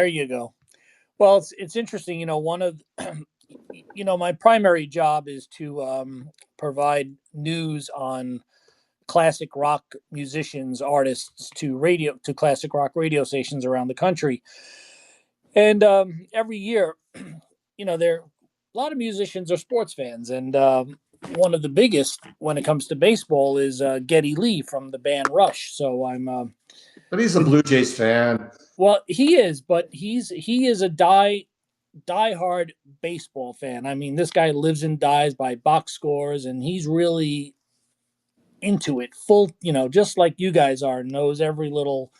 There you go. Well, it's interesting. One of my primary job is to provide news on classic rock musicians, artists to classic rock radio stations around the country. And every year, there a lot of musicians are sports fans, and one of the biggest when it comes to baseball is Getty Lee from the band Rush. So I'm But he's a Blue Jays fan. well, he is, but he is a diehard baseball fan. I mean, this guy lives and dies by box scores, and he's really into it. Full, just like you guys are. Knows every little,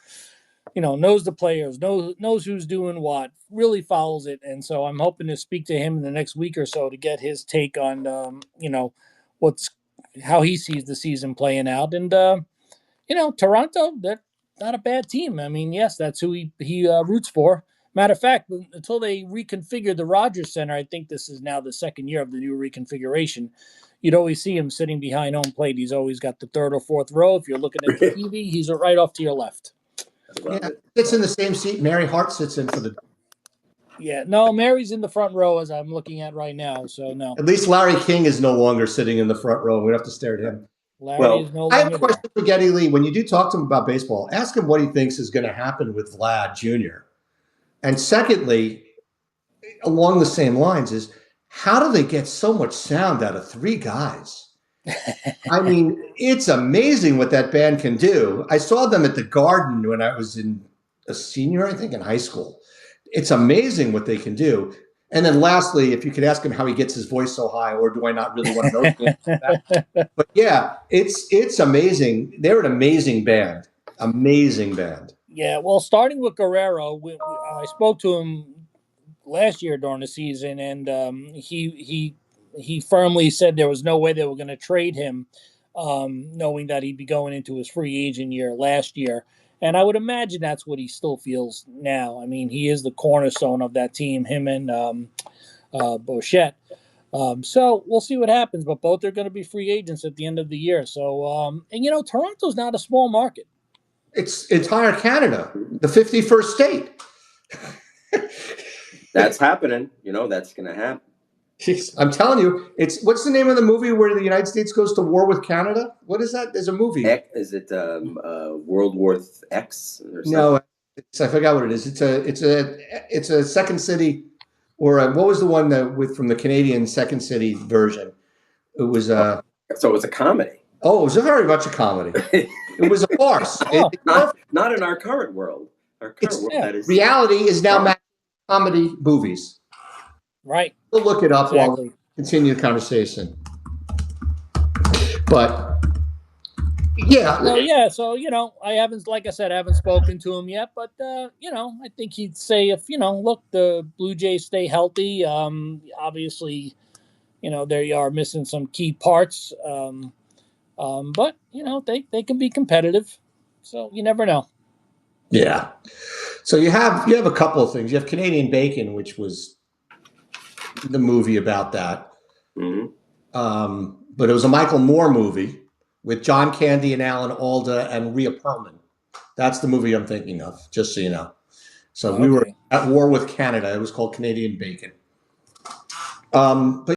knows the players, knows who's doing what. Really follows it, and so I'm hoping to speak to him in the next week or so to get his take on, what's how he sees the season playing out. And Toronto, they're not a bad team. I mean, yes, that's who he roots for. Matter of fact, until they reconfigured the Rogers Center, I think this is now the second year of the new reconfiguration. You'd always see him sitting behind home plate. He's always got the third or fourth row. If you're looking at the TV, he's right off to your left. Yeah, sits in the same seat Mary Hart sits in for the. Yeah, no, Mary's in the front row as I'm looking at right now. So no. At least Larry King is no longer sitting in the front row. We have to stare at him. Larry is no longer I have a question there. for Getty Lee. When you do talk to him about baseball, ask him what he thinks is going to happen with Vlad Jr. And secondly, along the same lines, is how do they get so much sound out of three guys? I mean, it's amazing what that band can do. I saw them at the Garden when I was a senior, I think, in high school. It's amazing what they can do. And then lastly, if you could ask him how he gets his voice so high, or do I not really want to know the answer to that? But yeah, it's amazing. They're an amazing band. Amazing band. Yeah, well, starting with Guerrero, I spoke to him last year during the season, and he firmly said there was no way they were going to trade him, knowing that he'd be going into his free agent year last year. And I would imagine that's what he still feels now. I mean, he is the cornerstone of that team, him and Bochette. So we'll see what happens, but both are going to be free agents at the end of the year. So, and Toronto's not a small market. It's entire Canada, the 51st state. That's happening. That's going to happen. I'm telling you, what's the name of the movie where the United States goes to war with Canada? What is that? There's a movie. Is it World War X? Or something? No, I forgot what it is. It's a Second City, or what was the one from the Canadian Second City version? It was so it was a comedy. Oh, it was very much a comedy. It was a farce. Not in our current world. Our current world, that is reality is now comedy movies. Right. We'll look it up while we continue the conversation. But yeah. Well, yeah. So I haven't spoken to him yet, but I think he'd say if look, the Blue Jays stay healthy. Obviously, they are missing some key parts. But they can be competitive. So you never know. Yeah. So you have a couple of things. You have Canadian Bacon, which was the movie about that. Mm-hmm. But it was a Michael Moore movie with John Candy and Alan Alda and Rhea Perlman. That's the movie I'm thinking of, just so you know. So we were at war with Canada. It was called Canadian Bacon. But